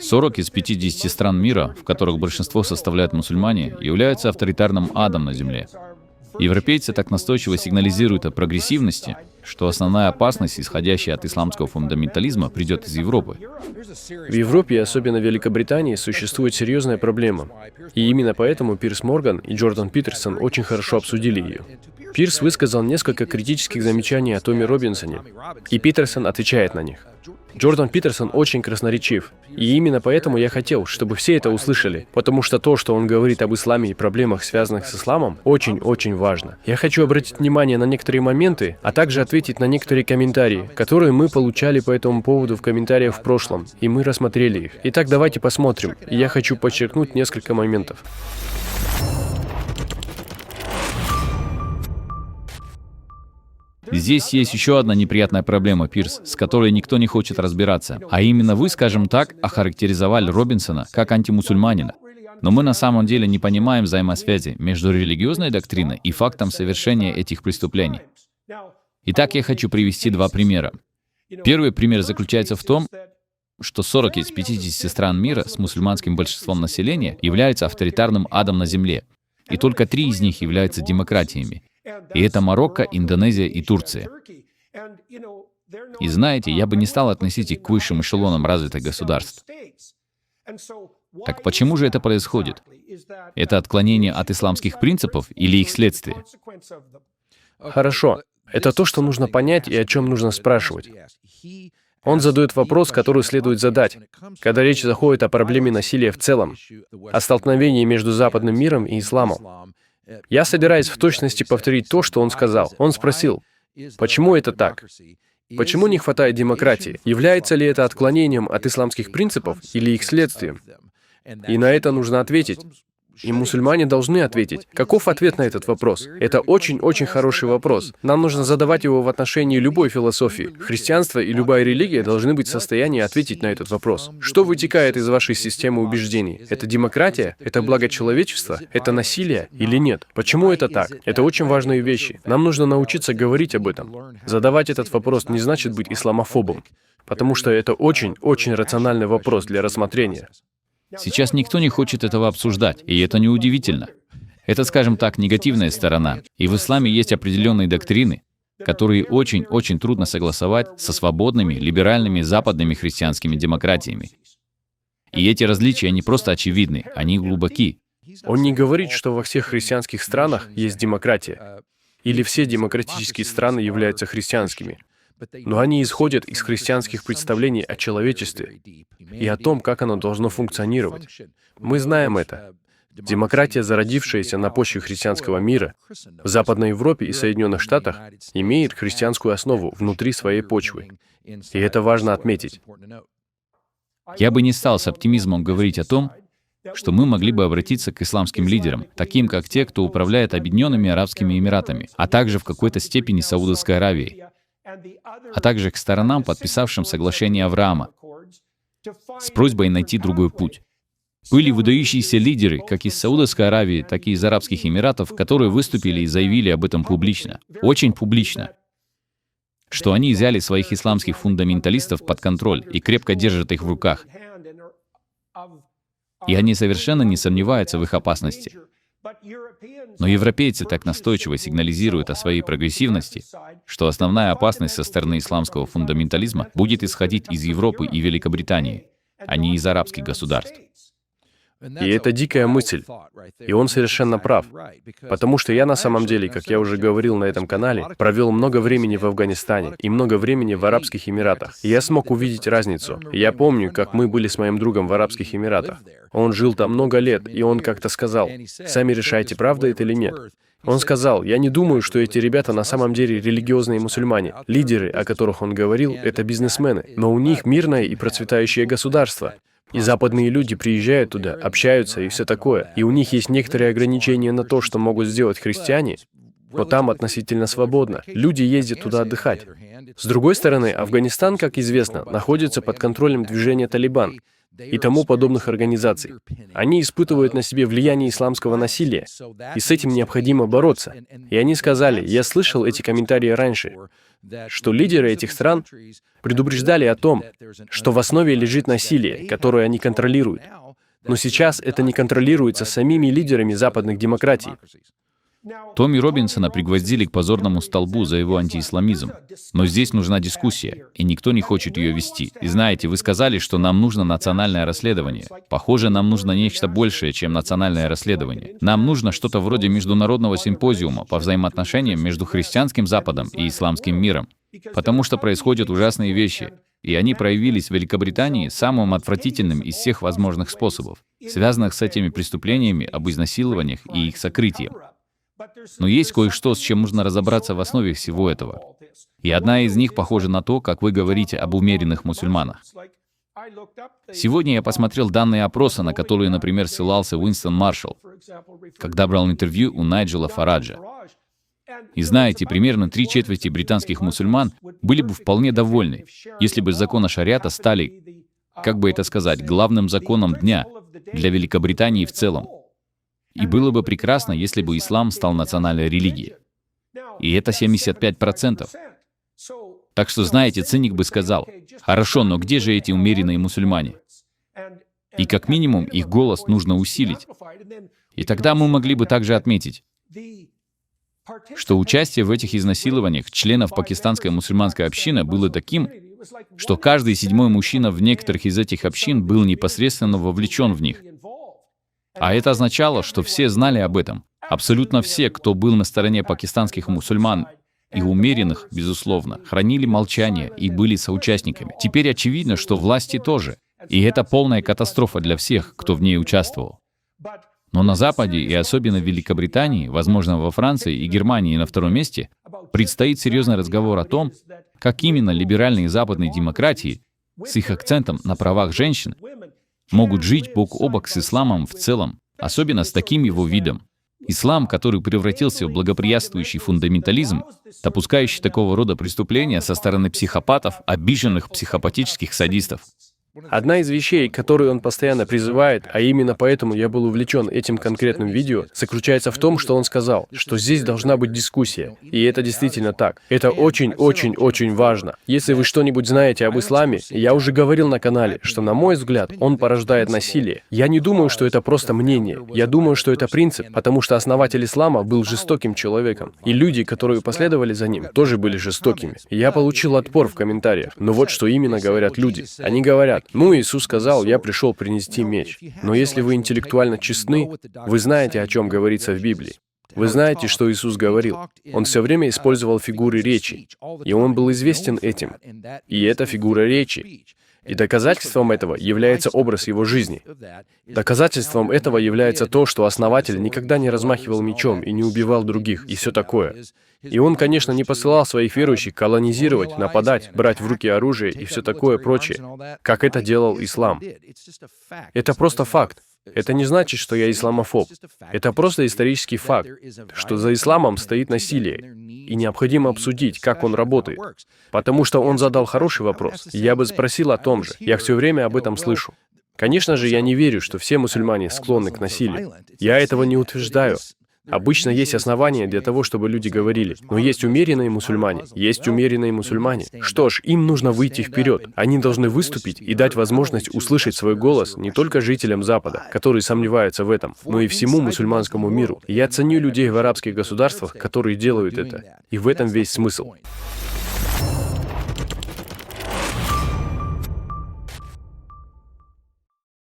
40 из 50 стран мира, в которых большинство составляют мусульмане, являются авторитарным адом на земле. Европейцы так настойчиво сигнализируют о прогрессивности, что основная опасность, исходящая от исламского фундаментализма, придет из Европы. В Европе, особенно в Великобритании, существует серьезная проблема. И именно поэтому Пирс Морган и Джордан Питерсон очень хорошо обсудили ее. Пирс высказал несколько критических замечаний о Томе Робинсоне, и Питерсон отвечает на них. Джордан Питерсон очень красноречив, и именно поэтому я хотел, чтобы все это услышали, потому что то, что он говорит об исламе и проблемах, связанных с исламом, очень-очень важно. Я хочу обратить внимание на некоторые моменты, а также ответить на некоторые комментарии, которые мы получали по этому поводу в комментариях в прошлом, и мы рассмотрели их. Итак, давайте посмотрим, и я хочу подчеркнуть несколько моментов. Здесь есть еще одна неприятная проблема, Пирс, с которой никто не хочет разбираться. А именно вы, скажем так, охарактеризовали Робинсона как антимусульманина. Но мы на самом деле не понимаем взаимосвязи между религиозной доктриной и фактом совершения этих преступлений. Итак, я хочу привести два примера. Первый пример заключается в том, что 40 из 50 стран мира с мусульманским большинством населения являются авторитарным адом на земле, и только 3 из них являются демократиями. И это Марокко, Индонезия и Турция. И знаете, я бы не стал относить их к высшим эшелонам развитых государств. Так почему же это происходит? Это отклонение от исламских принципов или их следствие? Хорошо. Это то, что нужно понять и о чем нужно спрашивать. Он задает вопрос, который следует задать, когда речь заходит о проблеме насилия в целом, о столкновении между западным миром и исламом. Я собираюсь в точности повторить то, что он сказал. Он спросил, почему это так? Почему не хватает демократии? Является ли это отклонением от исламских принципов или их следствием? И на это нужно ответить. И мусульмане должны ответить. Каков ответ на этот вопрос? Это очень-очень хороший вопрос. Нам нужно задавать его в отношении любой философии. Христианство и любая религия должны быть в состоянии ответить на этот вопрос. Что вытекает из вашей системы убеждений? Это демократия? Это благо человечества? Это насилие или нет? Почему это так? Это очень важные вещи. Нам нужно научиться говорить об этом. Задавать этот вопрос не значит быть исламофобом, потому что это очень-очень рациональный вопрос для рассмотрения. Сейчас никто не хочет этого обсуждать, и это неудивительно. Это, скажем так, негативная сторона. И в исламе есть определенные доктрины, которые очень-очень трудно согласовать со свободными, либеральными, западными христианскими демократиями. И эти различия не просто очевидны, они глубоки. Он не говорит, что во всех христианских странах есть демократия, или все демократические страны являются христианскими. Но они исходят из христианских представлений о человечестве и о том, как оно должно функционировать. Мы знаем это. Демократия, зародившаяся на почве христианского мира, в Западной Европе и Соединенных Штатах, имеет христианскую основу внутри своей почвы. И это важно отметить. Я бы не стал с оптимизмом говорить о том, что мы могли бы обратиться к исламским лидерам, таким как те, кто управляет Объединенными Арабскими Эмиратами, а также в какой-то степени Саудовской Аравией, а также к сторонам, подписавшим соглашение Авраама, с просьбой найти другой путь. Были выдающиеся лидеры, как из Саудовской Аравии, так и из Арабских Эмиратов, которые выступили и заявили об этом публично, очень публично, что они взяли своих исламских фундаменталистов под контроль и крепко держат их в руках. И они совершенно не сомневаются в их опасности. Но европейцы так настойчиво сигнализируют о своей прогрессивности, что основная опасность со стороны исламского фундаментализма будет исходить из Европы и Великобритании, а не из арабских государств. И это дикая мысль. И он совершенно прав. Потому что я на самом деле, как я уже говорил на этом канале, провел много времени в Афганистане и много времени в Арабских Эмиратах. И я смог увидеть разницу. И я помню, как мы были с моим другом в Арабских Эмиратах. Он жил там много лет, и он как-то сказал, «Сами решайте, правда это или нет». Он сказал, «Я не думаю, что эти ребята на самом деле религиозные мусульмане. Лидеры, о которых он говорил, это бизнесмены. Но у них мирное и процветающее государство. И западные люди приезжают туда, общаются и все такое. И у них есть некоторые ограничения на то, что могут сделать христиане, но там относительно свободно. Люди ездят туда отдыхать. С другой стороны, Афганистан, как известно, находится под контролем движения «Талибан». и тому подобных организаций. Они испытывают на себе влияние исламского насилия, и с этим необходимо бороться. И они сказали, я слышал эти комментарии раньше, что лидеры этих стран предупреждали о том, что в основе лежит насилие, которое они контролируют. Но сейчас это не контролируется самими лидерами западных демократий. Томми Робинсона пригвоздили к позорному столбу за его антиисламизм. Но здесь нужна дискуссия, и никто не хочет ее вести. И знаете, вы сказали, что нам нужно национальное расследование. Похоже, нам нужно нечто большее, чем национальное расследование. Нам нужно что-то вроде международного симпозиума по взаимоотношениям между христианским Западом и исламским миром. Потому что происходят ужасные вещи. И они проявились в Великобритании самым отвратительным из всех возможных способов, связанных с этими преступлениями об изнасилованиях и их сокрытием. Но есть кое-что, с чем нужно разобраться в основе всего этого. И одна из них похожа на то, как вы говорите об умеренных мусульманах. Сегодня я посмотрел данные опроса, на которые, например, ссылался Уинстон Маршалл, когда брал интервью у Найджела Фараджа. И знаете, примерно 3/4 британских мусульман были бы вполне довольны, если бы законы шариата стали, как бы это сказать, главным законом дня для Великобритании в целом. И было бы прекрасно, если бы ислам стал национальной религией. И это 75%. Так что, знаете, циник бы сказал, хорошо, но где же эти умеренные мусульмане? И как минимум их голос нужно усилить. И тогда мы могли бы также отметить, что участие в этих изнасилованиях членов пакистанской мусульманской общины было таким, что каждый 7-й мужчина в некоторых из этих общин был непосредственно вовлечен в них. А это означало, что все знали об этом. Абсолютно все, кто был на стороне пакистанских мусульман и умеренных, безусловно, хранили молчание и были соучастниками. Теперь очевидно, что власти тоже. И это полная катастрофа для всех, кто в ней участвовал. Но на Западе, и особенно в Великобритании, возможно, во Франции и Германии на втором месте, предстоит серьезный разговор о том, как именно либеральные западные демократии с их акцентом на правах женщин могут жить бок о бок с исламом в целом, особенно с таким его видом. Ислам, который превратился в благоприятствующий фундаментализм, допускающий такого рода преступления со стороны психопатов, обиженных психопатических садистов. Одна из вещей, которую он постоянно призывает, а именно поэтому я был увлечен этим конкретным видео, заключается в том, что он сказал, что здесь должна быть дискуссия. И это действительно так. Это очень-очень-очень важно. Если вы что-нибудь знаете об исламе, я уже говорил на канале, что, на мой взгляд, он порождает насилие. Я не думаю, что это просто мнение. Я думаю, что это принцип, потому что основатель ислама был жестоким человеком. И люди, которые последовали за ним, тоже были жестокими. Я получил отпор в комментариях. Но вот что именно говорят люди. Они говорят, ну, Иисус сказал, я пришел принести меч. Но если вы интеллектуально честны, вы знаете, о чем говорится в Библии. Вы знаете, что Иисус говорил. Он все время использовал фигуры речи, и он был известен этим. И это фигура речи. И доказательством этого является образ его жизни. Доказательством этого является то, что основатель никогда не размахивал мечом и не убивал других, и все такое. И он, конечно, не посылал своих верующих колонизировать, нападать, брать в руки оружие и все такое прочее, как это делал ислам. Это просто факт. Это не значит, что я исламофоб. Это просто исторический факт, что за исламом стоит насилие, и необходимо обсудить, как он работает. Потому что он задал хороший вопрос. Я бы спросил о том же. Я все время об этом слышу. Конечно же, я не верю, что все мусульмане склонны к насилию. Я этого не утверждаю. Обычно есть основания для того, чтобы люди говорили, но есть умеренные мусульмане, есть умеренные мусульмане. Что ж, им нужно выйти вперед. Они должны выступить и дать возможность услышать свой голос не только жителям Запада, которые сомневаются в этом, но и всему мусульманскому миру. Я ценю людей в арабских государствах, которые делают это. И в этом весь смысл.